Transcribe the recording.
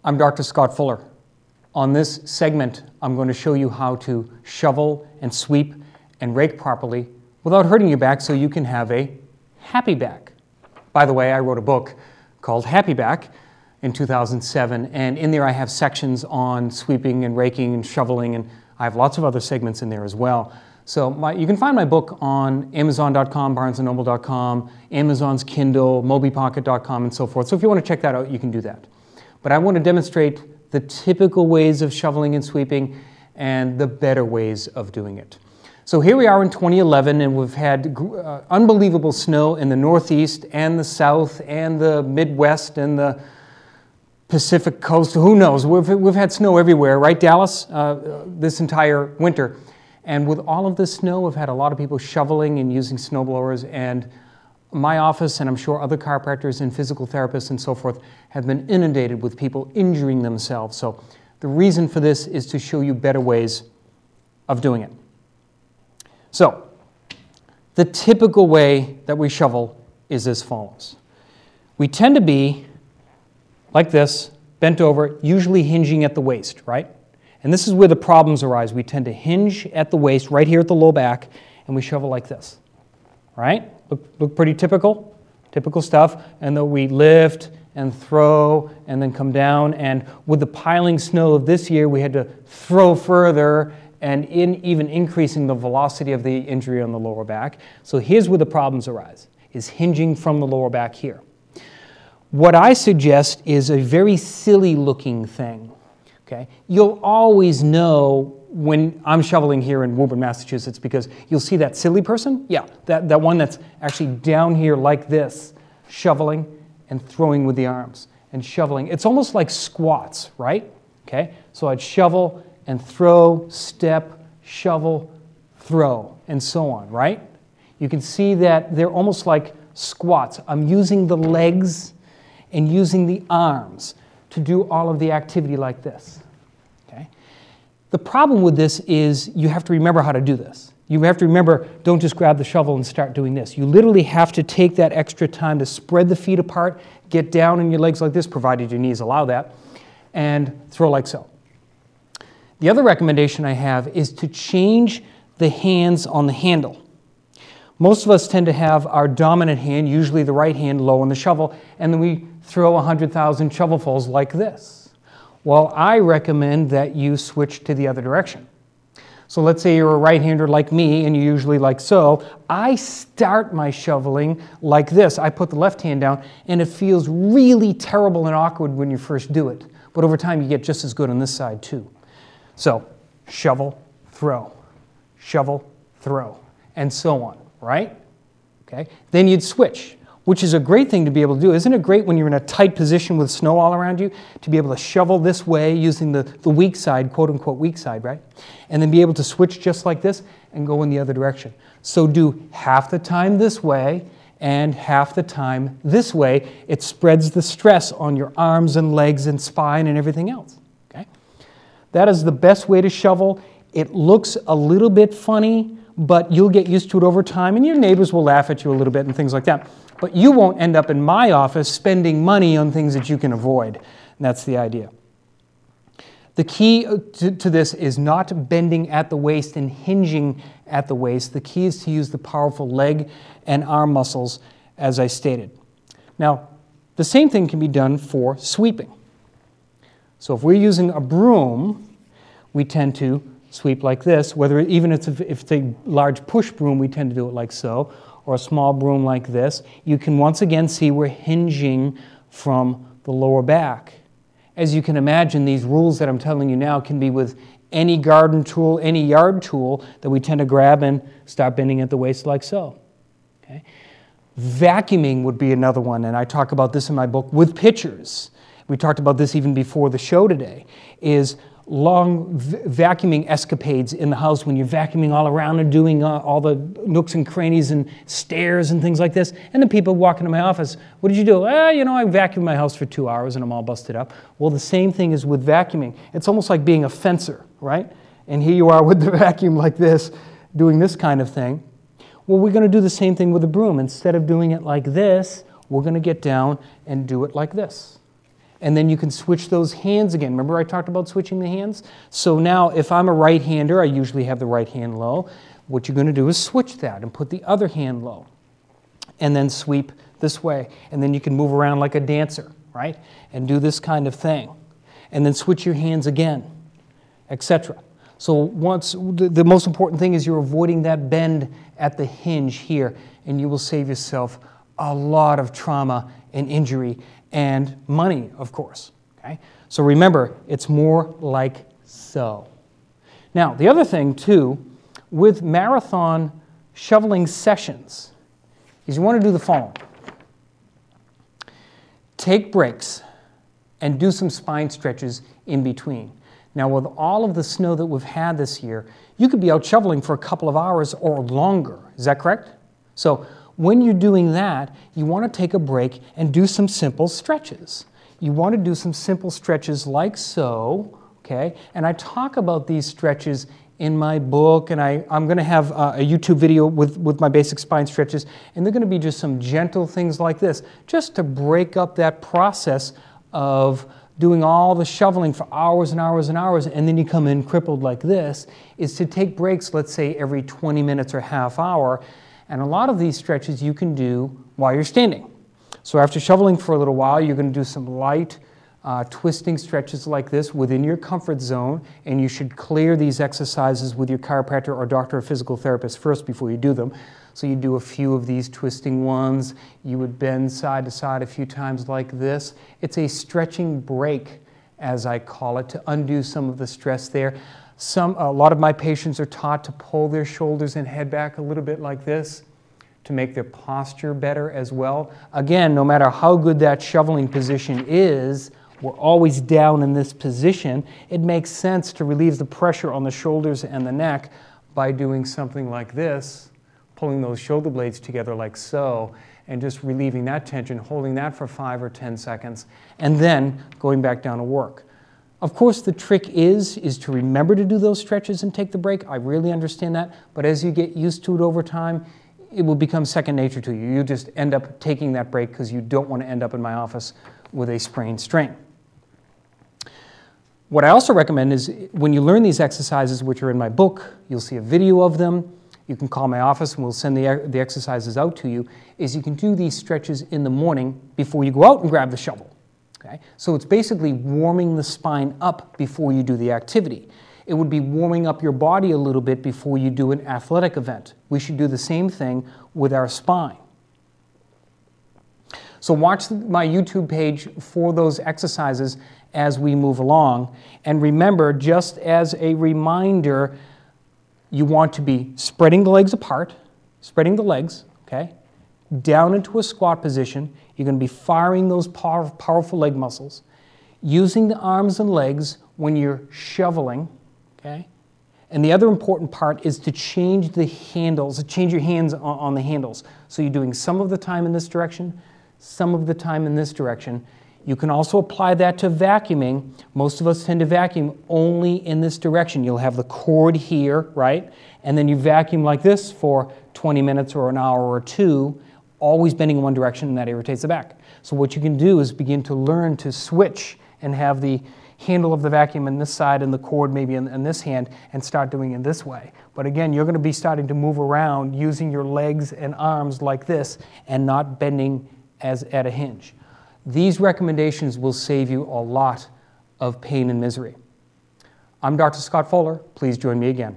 I'm Dr. Scott Fuller. On this segment, I'm going to show you how to shovel and sweep and rake properly without hurting your back so you can have a happy back. By the way, I wrote a book called Happy Back in 2007, and in there I have sections on sweeping and raking and shoveling, and I have lots of other segments in there as well. So you can find my book on Amazon.com, BarnesandNoble.com, Amazon's Kindle, MobiPocket.com, and so forth. So if you want to check that out, you can do that. But I want to demonstrate the typical ways of shoveling and sweeping and the better ways of doing it. So here we are in 2011, and we've had unbelievable snow in the Northeast and the South and the Midwest and the Pacific Coast. Who knows? We've had snow everywhere, right, Dallas, this entire winter. And with all of this snow, we've had a lot of people shoveling and using snowblowers, and my office, and I'm sure other chiropractors and physical therapists and so forth, have been inundated with people injuring themselves. So the reason for this is to show you better ways of doing it. So the typical way that we shovel is as follows. We tend to be like this, bent over, usually hinging at the waist, right? And this is where the problems arise. We tend to hinge at the waist, right here at the low back, and we shovel like this, right? Look pretty typical stuff. And then we lift and throw and then come down. And with the piling snow of this year, we had to throw further and even increasing the velocity of the injury on the lower back. So here's where the problems arise, is hinging from the lower back here. What I suggest is a very silly looking thing. Okay? You'll always know when I'm shoveling here in Woburn, Massachusetts, because you'll see that silly person. Yeah, that one that's actually down here like this, shoveling and throwing with the arms and shoveling. It's almost like squats, right? Okay? So I'd shovel and throw, step, shovel, throw, and so on, right? You can see that they're almost like squats. I'm using the legs and using the arms to do all of the activity like this. Okay? The problem with this is you have to remember how to do this. You have to remember, don't just grab the shovel and start doing this. You literally have to take that extra time to spread the feet apart, get down on your legs like this, provided your knees allow that, and throw like so. The other recommendation I have is to change the hands on the handle. Most of us tend to have our dominant hand, usually the right hand, low on the shovel, and then we throw 100,000 shovelfuls like this. Well, I recommend that you switch to the other direction. So let's say you're a right-hander like me, and you usually like so. I start my shoveling like this. I put the left hand down, and it feels really terrible and awkward when you first do it. But over time, you get just as good on this side, too. So shovel, throw, and so on, right? Okay. Then you'd switch, which is a great thing to be able to do. Isn't it great when you're in a tight position with snow all around you to be able to shovel this way using the weak side, quote-unquote weak side, right? And then be able to switch just like this and go in the other direction. So do half the time this way and half the time this way. It spreads the stress on your arms and legs and spine and everything else, okay? That is the best way to shovel. It looks a little bit funny, but you'll get used to it over time, and your neighbors will laugh at you a little bit and things like that. But you won't end up in my office spending money on things that you can avoid. And that's the idea. The key to this is not bending at the waist and hinging at the waist. The key is to use the powerful leg and arm muscles, as I stated. Now, the same thing can be done for sweeping. So if we're using a broom, we tend to sweep like this, even if it's a large push broom, we tend to do it like so, or a small broom like this. You can once again see we're hinging from the lower back. As you can imagine, these rules that I'm telling you now can be with any garden tool, any yard tool that we tend to grab and start bending at the waist like so. Okay? Vacuuming would be another one, and I talk about this in my book with pictures. We talked about this even before the show today, is long vacuuming escapades in the house when you're vacuuming all around and doing all the nooks and crannies and stairs and things like this. And the people walk into my office, what did you do? I vacuumed my house for 2 hours and I'm all busted up. Well, the same thing is with vacuuming. It's almost like being a fencer, right? And here you are with the vacuum like this, doing this kind of thing. Well, we're going to do the same thing with a broom. Instead of doing it like this, we're going to get down and do it like this. And then you can switch those hands again. Remember I talked about switching the hands? So now if I'm a right-hander, I usually have the right hand low. What you're going to do is switch that and put the other hand low. And then sweep this way. And then you can move around like a dancer, right? And do this kind of thing. And then switch your hands again, etc. So once the most important thing is you're avoiding that bend at the hinge here, and you will save yourself a lot of trauma and injury and money, of course. Okay? So remember, it's more like so. Now, the other thing, too, with marathon shoveling sessions is you want to do the following. Take breaks and do some spine stretches in between. Now, with all of the snow that we've had this year, you could be out shoveling for a couple of hours or longer. Is that correct? So when you're doing that, you want to take a break and do some simple stretches. You want to do some simple stretches like so, okay? And I talk about these stretches in my book, and I'm going to have a YouTube video with my basic spine stretches, and they're going to be just some gentle things like this, just to break up that process of doing all the shoveling for hours and hours and hours, and then you come in crippled like this, is to take breaks, let's say, every 20 minutes or half hour. And a lot of these stretches you can do while you're standing. So after shoveling for a little while, you're going to do some light twisting stretches like this within your comfort zone, and you should clear these exercises with your chiropractor or doctor or physical therapist first before you do them. So you do a few of these twisting ones. You would bend side to side a few times like this. It's a stretching break, as I call it, to undo some of the stress there. A lot of my patients are taught to pull their shoulders and head back a little bit like this to make their posture better as well. Again, no matter how good that shoveling position is, we're always down in this position. It makes sense to relieve the pressure on the shoulders and the neck by doing something like this, pulling those shoulder blades together like so, and just relieving that tension, holding that for 5 or 10 seconds, and then going back down to work. Of course, the trick is to remember to do those stretches and take the break. I really understand that. But as you get used to it over time, it will become second nature to you. You just end up taking that break because you don't want to end up in my office with a sprained strain. What I also recommend is when you learn these exercises, which are in my book, you'll see a video of them. You can call my office and we'll send the exercises out to you, is you can do these stretches in the morning before you go out and grab the shovel. Okay? So it's basically warming the spine up before you do the activity. It would be warming up your body a little bit before you do an athletic event. We should do the same thing with our spine. So watch my YouTube page for those exercises as we move along. And remember, just as a reminder, you want to be spreading the legs apart, spreading the legs, okay? Down into a squat position. You're going to be firing those powerful leg muscles. Using the arms and legs when you're shoveling, okay? And the other important part is to change the handles, change your hands on the handles. So you're doing some of the time in this direction, some of the time in this direction. You can also apply that to vacuuming. Most of us tend to vacuum only in this direction. You'll have the cord here, right? And then you vacuum like this for 20 minutes or an hour or two, always bending in one direction, and that irritates the back. So what you can do is begin to learn to switch and have the handle of the vacuum in this side and the cord maybe in this hand, and start doing it this way. But again, you're going to be starting to move around using your legs and arms like this and not bending as at a hinge. These recommendations will save you a lot of pain and misery. I'm Dr. Scott Fuller. Please join me again.